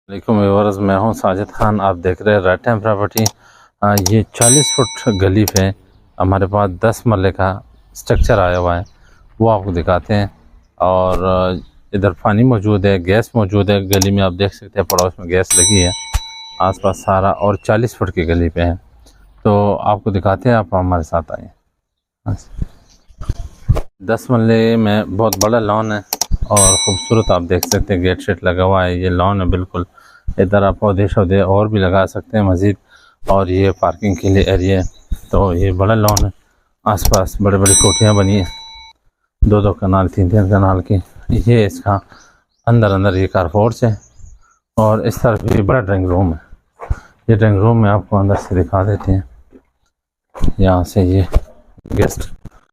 वालेकुम व्यूअर्स, मैं हूं साजिद खान। आप देख रहे हैं राइट टाइम प्रॉपर्टी। ये 40 फुट गली पे हमारे पास 10 मरले का स्ट्रक्चर आया हुआ है, वो आपको दिखाते हैं। और इधर पानी मौजूद है, गैस मौजूद है। गली में आप देख सकते हैं पड़ोस में गैस लगी है, आसपास सारा। और 40 फुट की गली पे है, तो आपको दिखाते हैं। आप हमारे साथ आइए। 10 मरले में बहुत बड़ा लॉन है और ख़ूबसूरत आप देख सकते हैं, गेट शेट लगा हुआ है। ये लॉन है बिल्कुल। इधर आप पौधे शौधे और भी लगा सकते हैं मज़ीद। और ये पार्किंग के लिए एरिया है, तो ये बड़ा लॉन है। आसपास बड़े बड़ी कोठियाँ बनी हैं, 2-2 कनाल 3-3 कनाल की। ये इसका अंदर ये कारपोर्च है। और इस तरफ भी बड़ा ड्राइंग रूम है। ये ड्राइंग रूम में आपको अंदर से दिखा देते हैं। यहाँ से ये गेस्ट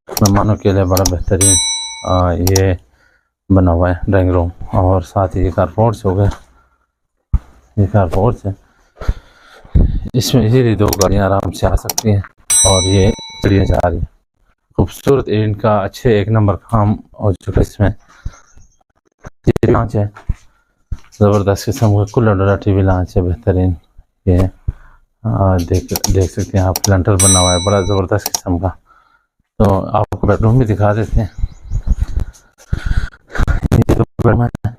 मेहमानों के लिए बड़ा बेहतरीन ये बना हुआ है ड्राइंग रूम। और साथ ही ये कारपोर्च हो गया, ये कारपोर्च है। इसमें इजीली 2 गाड़ियाँ आराम से आ सकती हैं। और ये चिड़ियाँ जा रही हैं, खूबसूरत इनका अच्छे 1 नंबर काम हो चुका है इसमें। ये लांच है, ज़बरदस्त किस्म का कूलर टीवी लांच है, बेहतरीन। ये देख सकते हैं आप, प्लांटर बना हुआ है बड़ा ज़बरदस्त किस्म का। तो आपको बेडरूम भी दिखा देते हैं।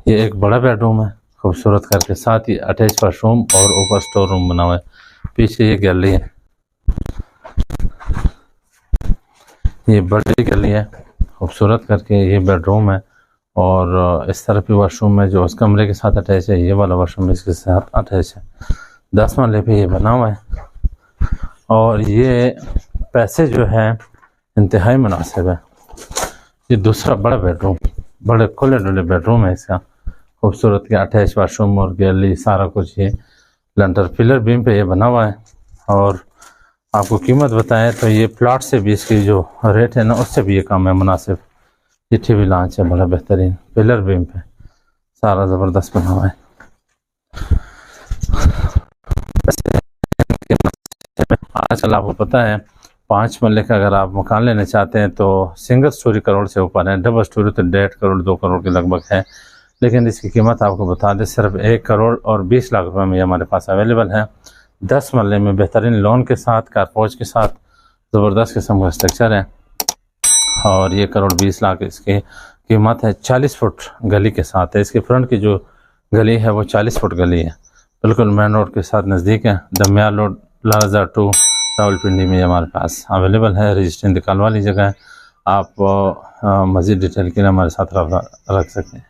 ये एक बड़ा बेडरूम है खूबसूरत करके, साथ ही अटैच वाशरूम और ऊपर स्टोर रूम बना हुआ है। पीछे ये गैलरी है, ये बड़ी गैलरी है खूबसूरत करके। ये बेडरूम है और इस तरफ भी वाशरूम है जो उस कमरे के साथ अटैच है। ये वाला वाशरूम इसके साथ अटैच है। 10 मरले पे ये बना हुआ है। और ये पैसे जो है इंतहाई मुनासिब है। ये दूसरा बड़ा बेडरूम, बड़े खुले डुले बेडरूम है इसका, खूबसूरत के अटैच वाशरूम और गैलरी सारा कुछ। ये लंटर पिलर बीम पे ये बना हुआ है। और आपको कीमत बताएं तो ये प्लाट से भी इसकी जो रेट है ना, उससे भी ये कम है, मुनासिब। ये टीवी लॉन्च है बड़ा बेहतरीन, पिलर बीम पे सारा ज़बरदस्त बना हुआ है। आजकल आपको पता है 5 मरले का अगर आप मकान लेना चाहते हैं तो सिंगल स्टोरी करोड़ से ऊपर है, डबल स्टोरी तो 1.5 करोड़ 2 करोड़ के लगभग है। लेकिन इसकी कीमत आपको बता दें, सिर्फ 1 करोड़ और 20 लाख रुपए में हमारे पास अवेलेबल है। 10 मरले में बेहतरीन लोन के साथ, कारपोर्च के साथ, ज़बरदस्त किस्म का स्ट्रक्चर है। और ये 1 करोड़ 20 लाख इसकी कीमत है। 40 फुट गली के साथ है। इसके फ्रंट की जो गली है वो 40 फुट गली है, बिल्कुल मेन रोड के साथ नज़दीक है। दमियाल रोड, लालजा 2 रावलपिंडी में हमारे पास अवेलेबल है। रजिस्ट्री इंतकाल वाली जगह है। आप मज़ीद डिटेल के लिए हमारे साथ रख सकते हैं।